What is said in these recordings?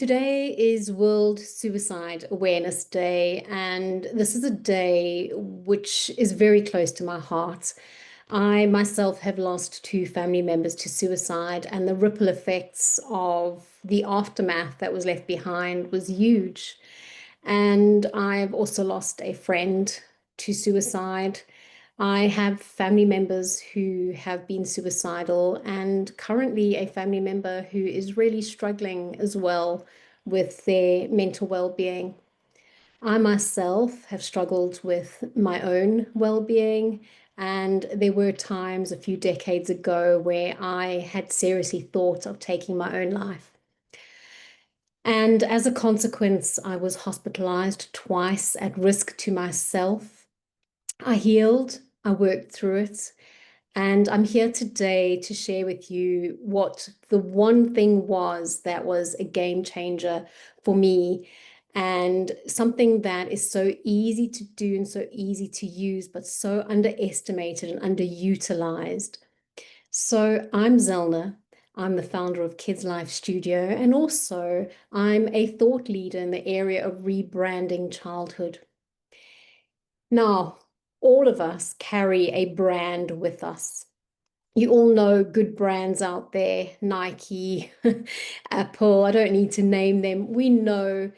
Today is World Suicide Awareness Day, and this is a day which is very close to my heart. I myself have lost two family members to suicide, and the ripple effects of the aftermath that was left behind was huge. And I've also lost a friend to suicide. I have family members who have been suicidal, and currently a family member who is really struggling as well with their mental well-being. I myself have struggled with my own well-being, and there were times a few decades ago where I had seriously thought of taking my own life. And as a consequence, I was hospitalized twice at risk to myself. I healed, I worked through it, and I'm here today to share with you what the one thing was that was a game changer for me, and something that is so easy to do and so easy to use, but so underestimated and underutilized. So I'm Zelna. I'm the founder of Kids Life Studio, and also I'm a thought leader in the area of rebranding childhood. Now, all of us carry a brand with us. You all know good brands out there, Nike, Apple, I don't need to name them. We know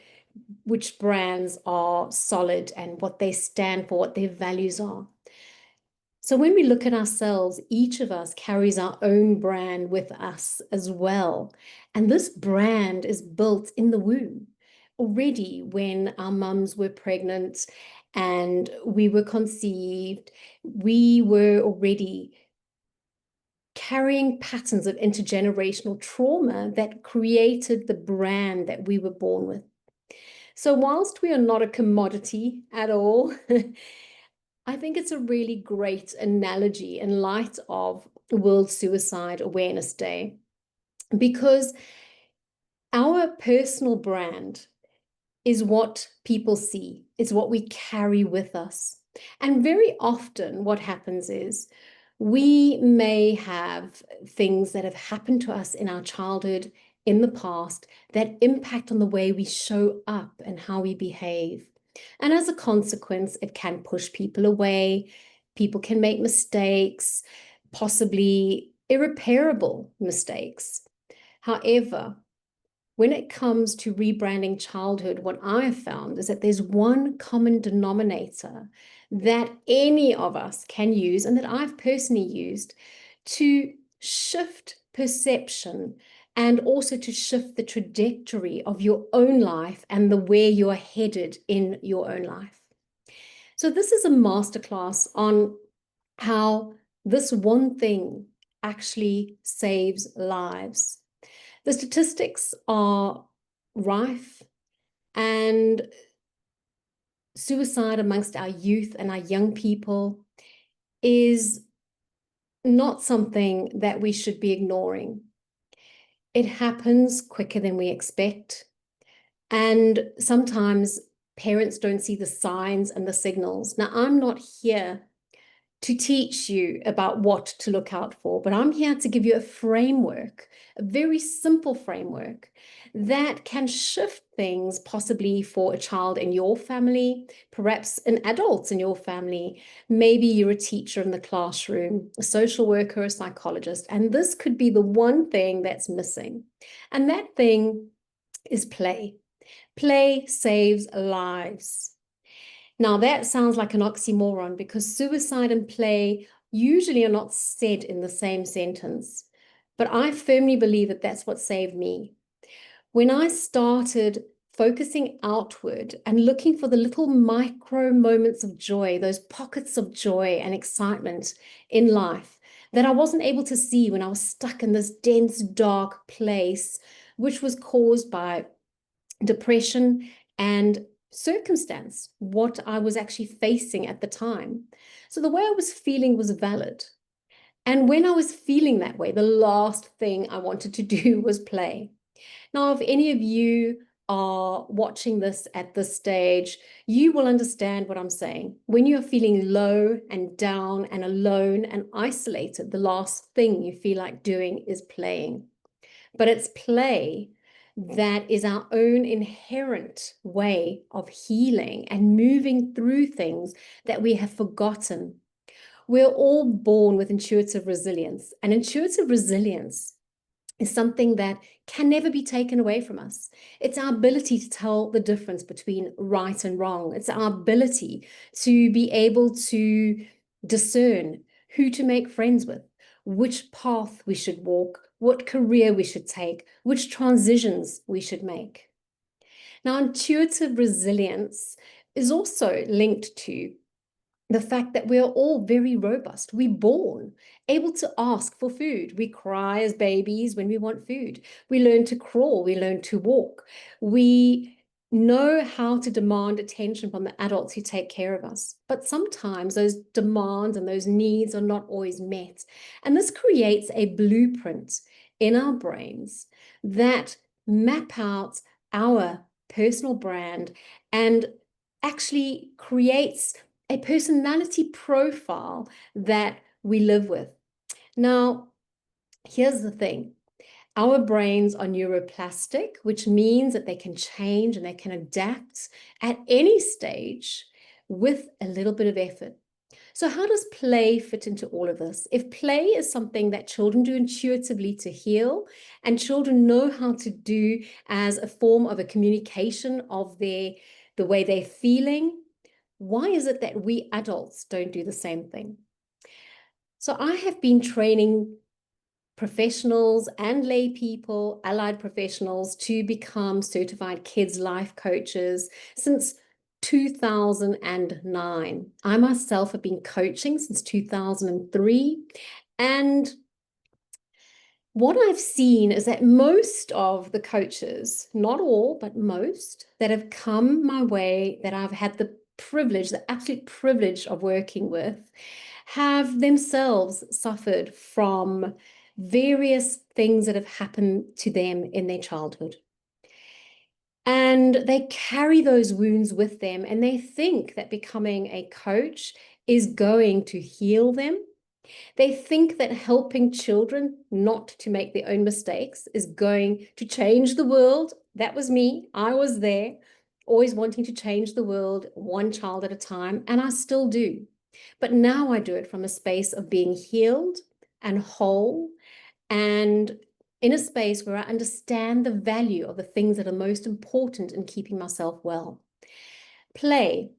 which brands are solid and what they stand for, what their values are. So when we look at ourselves, each of us carries our own brand with us as well. And this brand is built in the womb. Already when our mums were pregnant and we were conceived, we were already carrying patterns of intergenerational trauma that created the brand that we were born with. So whilst we are not a commodity at all, I think it's a really great analogy in light of World Suicide Awareness Day, because our personal brand is what people see, is what we carry with us. And very often what happens is we may have things that have happened to us in our childhood, in the past, that impact on the way we show up and how we behave. And as a consequence, it can push people away. People can make mistakes, possibly irreparable mistakes. However, when it comes to rebranding childhood, what I have found is that there's one common denominator that any of us can use, and that I've personally used, to shift perception and also to shift the trajectory of your own life and the where you're headed in your own life. So this is a masterclass on how this one thing actually saves lives. The statistics are rife, and suicide amongst our youth and our young people is not something that we should be ignoring. It happens quicker than we expect, and sometimes parents don't see the signs and the signals. Now, I'm not here to teach you about what to look out for, but I'm here to give you a framework, a very simple framework that can shift things possibly for a child in your family, perhaps an adult in your family. Maybe you're a teacher in the classroom, a social worker, a psychologist, and this could be the one thing that's missing. And that thing is play. Play saves lives. Now, that sounds like an oxymoron because suicide and play usually are not said in the same sentence. But I firmly believe that that's what saved me. When I started focusing outward and looking for the little micro moments of joy, those pockets of joy and excitement in life that I wasn't able to see when I was stuck in this dense, dark place, which was caused by depression and circumstance, what I was actually facing at the time. So the way I was feeling was valid. And when I was feeling that way, the last thing I wanted to do was play. Now, if any of you are watching this at this stage, you will understand what I'm saying. When you're feeling low and down and alone and isolated, the last thing you feel like doing is playing. But it's play that is our own inherent way of healing and moving through things that we have forgotten. We're all born with intuitive resilience, and intuitive resilience is something that can never be taken away from us. It's our ability to tell the difference between right and wrong. It's our ability to be able to discern who to make friends with, which path we should walk, what career we should take, which transitions we should make. Now, intuitive resilience is also linked to the fact that we're all very robust. We're born able to ask for food. We cry as babies when we want food. We learn to crawl. We learn to walk. We know how to demand attention from the adults who take care of us. But sometimes those demands and those needs are not always met. And this creates a blueprint in our brains that map out our personal brand and actually creates a personality profile that we live with. Now, here's the thing. Our brains are neuroplastic, which means that they can change and they can adapt at any stage with a little bit of effort. So how does play fit into all of this? If play is something that children do intuitively to heal, and children know how to do as a form of a communication of the way they're feeling, why is it that we adults don't do the same thing? So I have been training professionals and lay people, allied professionals, to become certified kids life coaches since 2009. I myself have been coaching since 2003. And what I've seen is that most of the coaches, not all, but most, that have come my way, that I've had the privilege, the absolute privilege of working with, have themselves suffered from various things that have happened to them in their childhood. And they carry those wounds with them, and they think that becoming a coach is going to heal them. They think that helping children not to make their own mistakes is going to change the world. That was me. I was there, always wanting to change the world one child at a time, and I still do. But now I do it from a space of being healed and whole, and in a space where I understand the value of the things that are most important in keeping myself well. Play,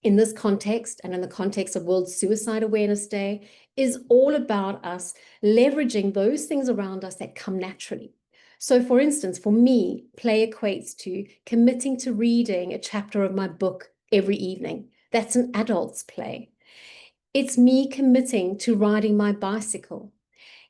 in this context and in the context of World Suicide Awareness Day, is all about us leveraging those things around us that come naturally. So for instance, for me, play equates to committing to reading a chapter of my book every evening. That's an adult's play. It's me committing to riding my bicycle,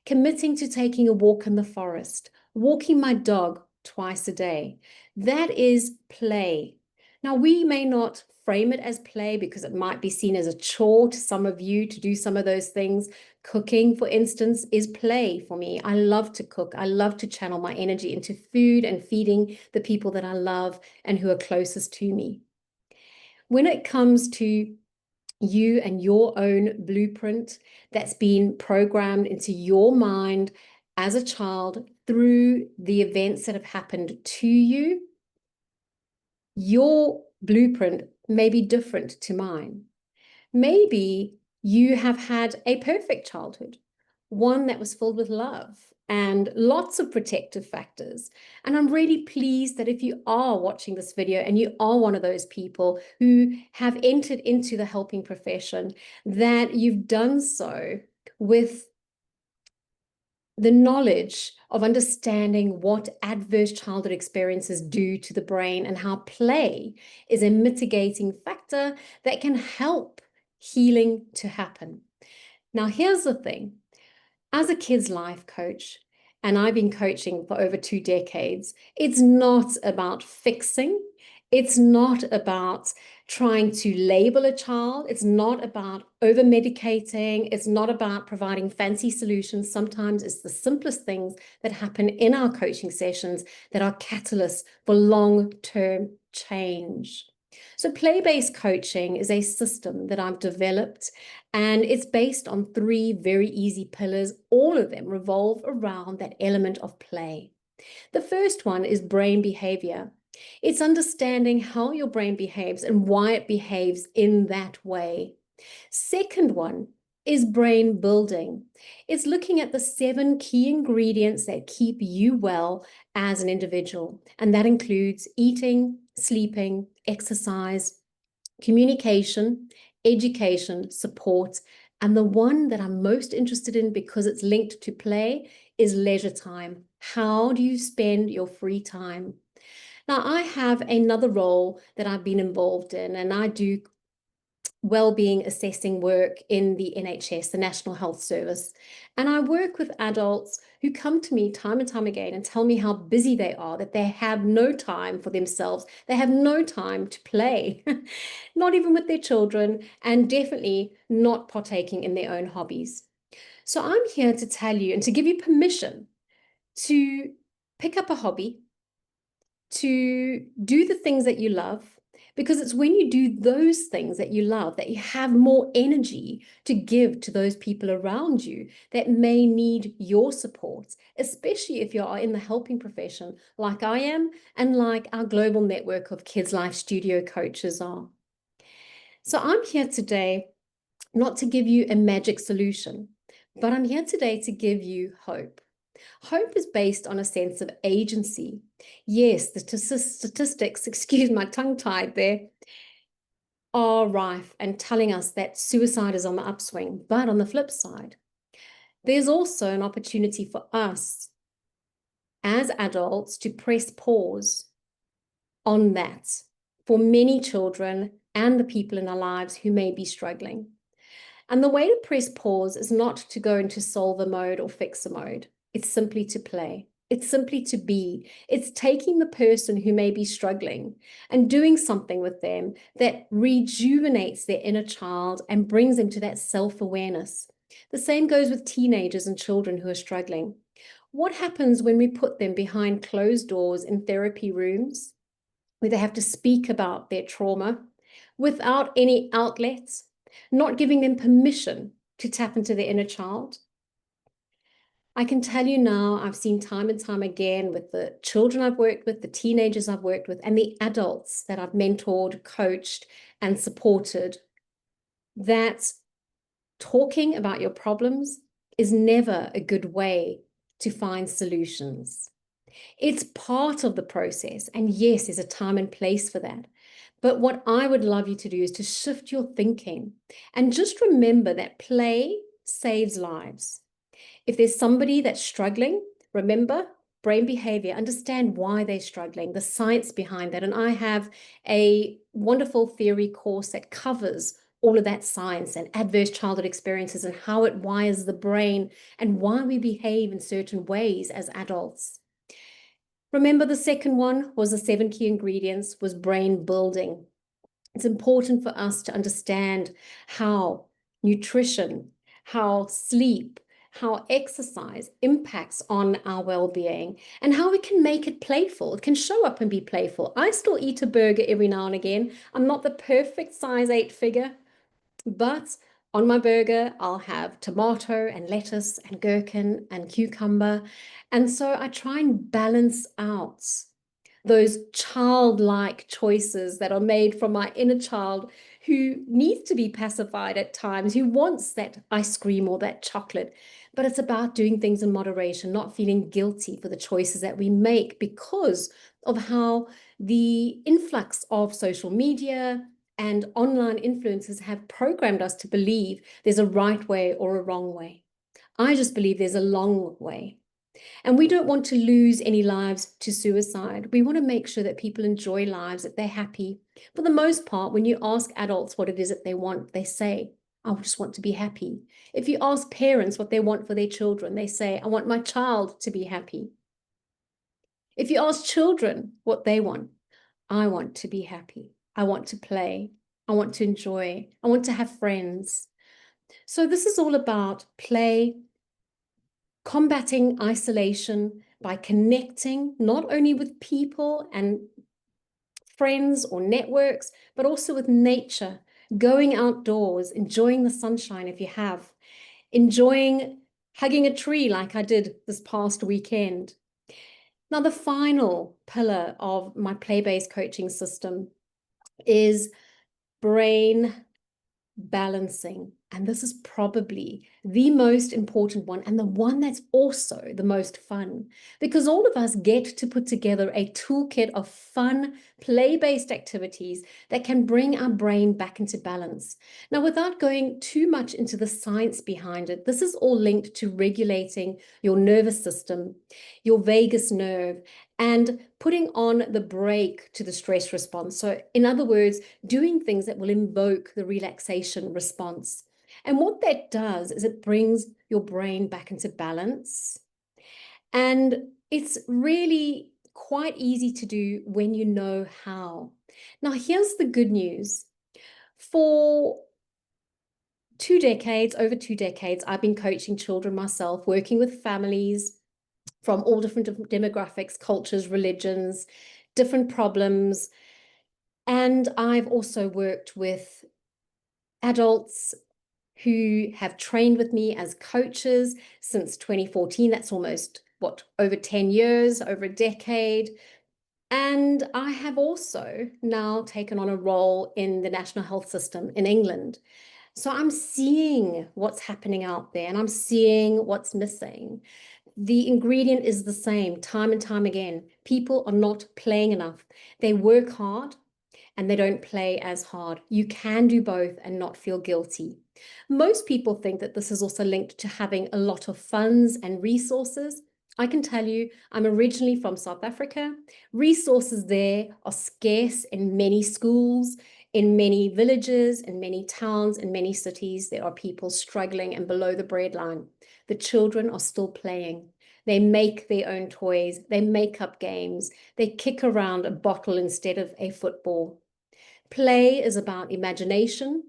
committing to taking a walk in the forest, walking my dog twice a day. That is play. Now, we may not frame it as play because it might be seen as a chore to some of you to do some of those things. Cooking, for instance, is play for me. I love to cook. I love to channel my energy into food and feeding the people that I love and who are closest to me. When it comes to you and your own blueprint that's been programmed into your mind as a child through the events that have happened to you, your blueprint may be different to mine. Maybe you have had a perfect childhood, one that was filled with love and lots of protective factors. And I'm really pleased that if you are watching this video and you are one of those people who have entered into the helping profession, that you've done so with the knowledge of understanding what adverse childhood experiences do to the brain and how play is a mitigating factor that can help healing to happen. Now, here's the thing. As a kids life coach, and I've been coaching for over 2 decades, it's not about fixing. It's not about trying to label a child. It's not about over-medicating. It's not about providing fancy solutions. Sometimes it's the simplest things that happen in our coaching sessions that are catalysts for long-term change. So play-based coaching is a system that I've developed, and it's based on 3 very easy pillars. All of them revolve around that element of play. The first one is brain behavior. It's understanding how your brain behaves and why it behaves in that way. Second one is brain building. It's looking at the 7 key ingredients that keep you well as an individual. And that includes eating, sleeping, exercise, communication, education, support. And the one that I'm most interested in because it's linked to play is leisure time. How do you spend your free time? Now, I have another role that I've been involved in, and I do well-being assessing work in the NHS, the National Health Service. And I work with adults who come to me time and time again and tell me how busy they are, that they have no time for themselves. They have no time to play, not even with their children, and definitely not partaking in their own hobbies. So I'm here to tell you and to give you permission to pick up a hobby, to do the things that you love, because it's when you do those things that you love that you have more energy to give to those people around you that may need your support, especially if you are in the helping profession like I am and like our global network of Kids Life Studio coaches are. So I'm here today not to give you a magic solution, but I'm here today to give you hope. Hope is based on a sense of agency. Yes, the statistics, excuse my tongue tied there, are rife and telling us that suicide is on the upswing. But on the flip side, there's also an opportunity for us as adults to press pause on that for many children and the people in our lives who may be struggling. And the way to press pause is not to go into solver mode or fixer mode. It's simply to play. It's simply to be. It's taking the person who may be struggling and doing something with them that rejuvenates their inner child and brings them to that self-awareness. The same goes with teenagers and children who are struggling. What happens when we put them behind closed doors in therapy rooms where they have to speak about their trauma without any outlets, not giving them permission to tap into their inner child? I can tell you now, I've seen time and time again with the children I've worked with, the teenagers I've worked with, and the adults that I've mentored, coached, and supported, that talking about your problems is never a good way to find solutions. It's part of the process. And yes, there's a time and place for that. But what I would love you to do is to shift your thinking and just remember that play saves lives. If there's somebody that's struggling, remember brain behavior, understand why they're struggling, the science behind that. And I have a wonderful theory course that covers all of that science and adverse childhood experiences and how it wires the brain and why we behave in certain ways as adults. Remember, the second one was the 7 key ingredients was brain building. It's important for us to understand how nutrition, how sleep, how exercise impacts on our well-being and how we can make it playful. It can show up and be playful. I still eat a burger every now and again. I'm not the perfect size 8 figure, but on my burger, I'll have tomato and lettuce and gherkin and cucumber. And so I try and balance out those childlike choices that are made from my inner child who needs to be pacified at times, who wants that ice cream or that chocolate. But it's about doing things in moderation, not feeling guilty for the choices that we make because of how the influx of social media and online influences have programmed us to believe there's a right way or a wrong way. I just believe there's a long way. And we don't want to lose any lives to suicide. We want to make sure that people enjoy lives, that they're happy. For the most part, when you ask adults what it is that they want, they say, I just want to be happy. If you ask parents what they want for their children, they say, I want my child to be happy. If you ask children what they want, I want to be happy. I want to play. I want to enjoy. I want to have friends. So this is all about play, combating isolation by connecting not only with people and friends or networks, but also with nature, going outdoors, enjoying the sunshine if you have, enjoying hugging a tree like I did this past weekend. Now, the final pillar of my play-based coaching system is brain balancing. And this is probably the most important one, and the one that's also the most fun, because all of us get to put together a toolkit of fun, play-based activities that can bring our brain back into balance. Now, without going too much into the science behind it, this is all linked to regulating your nervous system, your vagus nerve, and putting on the brake to the stress response. So, in other words, doing things that will invoke the relaxation response. And what that does is it brings your brain back into balance. And it's really quite easy to do when you know how. Now, here's the good news. For over 2 decades, I've been coaching children myself, working with families from all different demographics, cultures, religions, different problems. And I've also worked with adults who have trained with me as coaches since 2014. That's almost, over 10 years, over a decade. And I have also now taken on a role in the National Health System in England. So I'm seeing what's happening out there and I'm seeing what's missing. The ingredient is the same time and time again. People are not playing enough. They work hard and they don't play as hard. You can do both and not feel guilty. Most people think that this is also linked to having a lot of funds and resources. I can tell you, I'm originally from South Africa. Resources there are scarce in many schools, in many villages, in many towns, in many cities. There are people struggling and below the breadline. The children are still playing. They make their own toys. They make up games. They kick around a bottle instead of a football. Play is about imagination.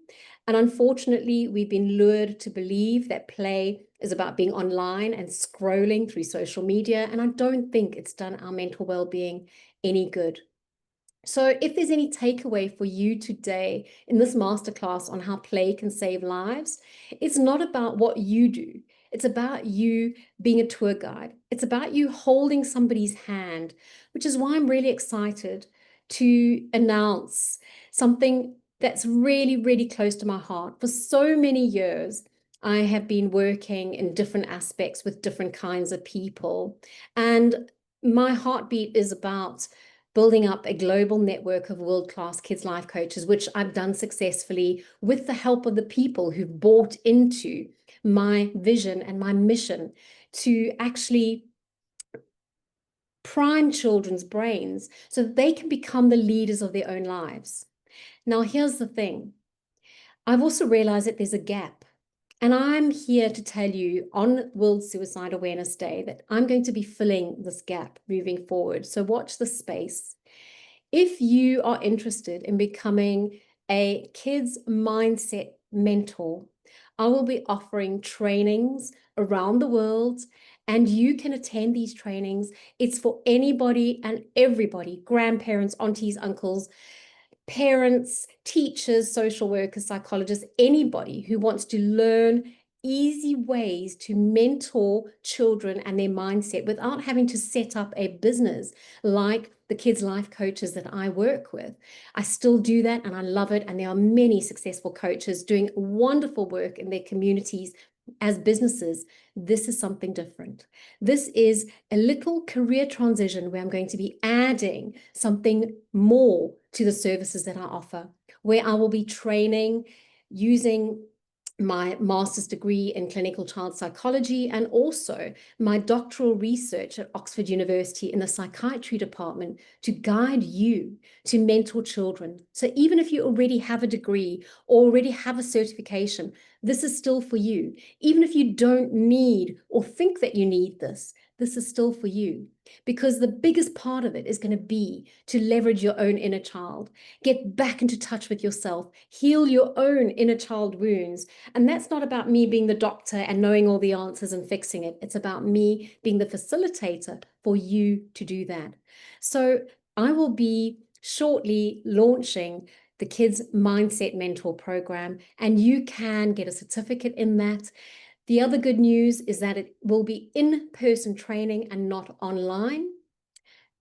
And unfortunately, we've been lured to believe that play is about being online and scrolling through social media. And I don't think it's done our mental well-being any good. So if there's any takeaway for you today in this masterclass on how play can save lives, it's not about what you do. It's about you being a tour guide. It's about you holding somebody's hand, which is why I'm really excited to announce something that's really, really close to my heart. For so many years, I have been working in different aspects with different kinds of people. And my heartbeat is about building up a global network of world-class kids life coaches, which I've done successfully with the help of the people who've bought into my vision and my mission to actually prime children's brains so that they can become the leaders of their own lives. Now, here's the thing. I've also realized that there's a gap. And I'm here to tell you on World Suicide Awareness Day that I'm going to be filling this gap moving forward. So watch the space. If you are interested in becoming a kids mindset mentor, I will be offering trainings around the world and you can attend these trainings. It's for anybody and everybody, grandparents, aunties, uncles, parents, teachers, social workers, psychologists, anybody who wants to learn easy ways to mentor children and their mindset without having to set up a business like the kids life coaches that I work with. I still do that and I love it. And there are many successful coaches doing wonderful work in their communities as businesses. This is something different. This is a little career transition where I'm going to be adding something more to the services that I offer, where I will be training using my master's degree in clinical child psychology and also my doctoral research at Oxford University in the psychiatry department to guide you to mentor children. So even if you already have a degree or already have a certification, this is still for you. Even if you don't need or think that you need this, this is still for you. Because the biggest part of it is going to be to leverage your own inner child, get back into touch with yourself, heal your own inner child wounds. And that's not about me being the doctor and knowing all the answers and fixing it. It's about me being the facilitator for you to do that. So I will be shortly launching the Kids Mindset Mentor program, and you can get a certificate in that. The other good news is that it will be in-person training and not online.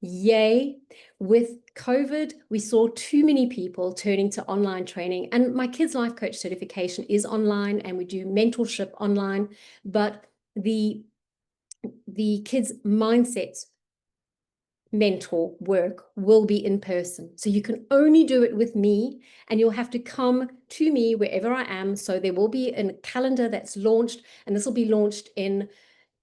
Yay. With COVID, we saw too many people turning to online training. And my kids' life coach certification is online, and we do mentorship online. But the kids' mindsets mentor work will be in person. So you can only do it with me, and you'll have to come to me wherever I am. So there will be a calendar that's launched, and this will be launched in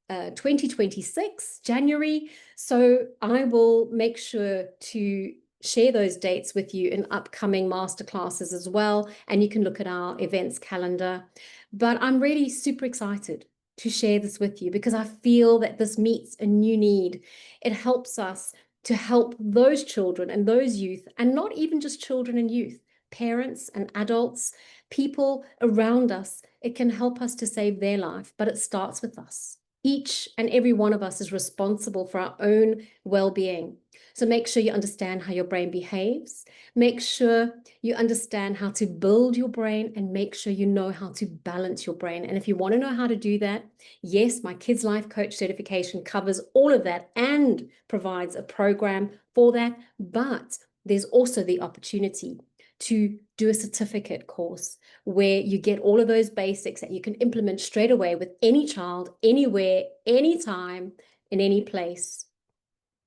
2026, January. So I will make sure to share those dates with you in upcoming masterclasses as well. And you can look at our events calendar. But I'm really super excited to share this with you because I feel that this meets a new need. It helps us to help those children and those youth, and not even just children and youth, parents and adults, people around us. It can help us to save their life, but it starts with us. Each and every one of us is responsible for our own well-being. So make sure you understand how your brain behaves. Make sure you understand how to build your brain, and make sure you know how to balance your brain. And if you want to know how to do that, yes, my Kids Life Coach certification covers all of that and provides a program for that. But there's also the opportunity to do a certificate course where you get all of those basics that you can implement straight away with any child, anywhere, anytime, in any place.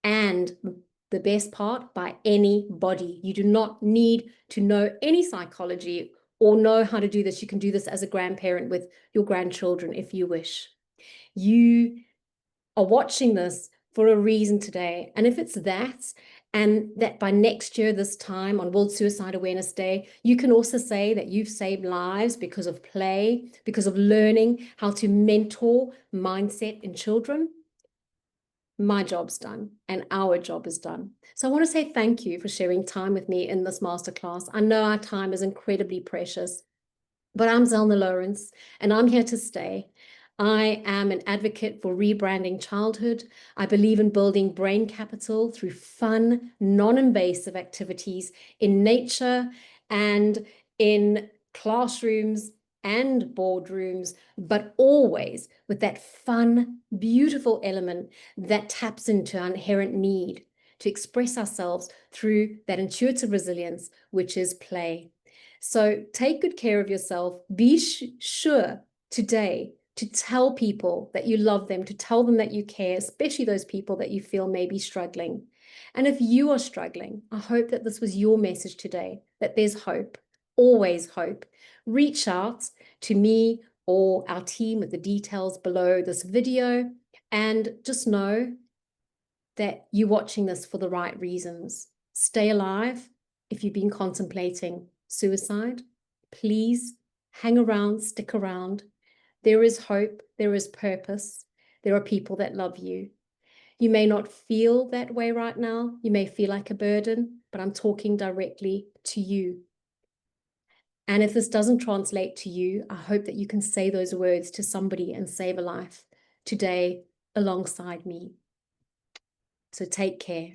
And the best part, by anybody. You do not need to know any psychology or know how to do this. You can do this as a grandparent with your grandchildren if you wish. You are watching this for a reason today. And if it's that, and that by next year, this time on World Suicide Awareness Day, you can also say that you've saved lives because of play, because of learning how to mentor mindset in children, my job's done and our job is done. So I want to say thank you for sharing time with me in this masterclass. I know our time is incredibly precious. But I'm Zelna Lauwrens, and I'm here to stay. I am an advocate for rebranding childhood. I believe in building brain capital through fun, non-invasive activities in nature and in classrooms and boardrooms, but always with that fun, beautiful element that taps into our inherent need to express ourselves through that intuitive resilience, which is play. So take good care of yourself. Be sure today to tell people that you love them, to tell them that you care, especially those people that you feel may be struggling. And if you are struggling, I hope that this was your message today, that there's hope, always hope. Reach out to me or our team with the details below this video, and just know that you're watching this for the right reasons. Stay alive. If you've been contemplating suicide, please hang around, stick around. There is hope, there is purpose, there are people that love you. You may not feel that way right now. You may feel like a burden, but I'm talking directly to you. And if this doesn't translate to you, I hope that you can say those words to somebody and save a life today alongside me. So take care.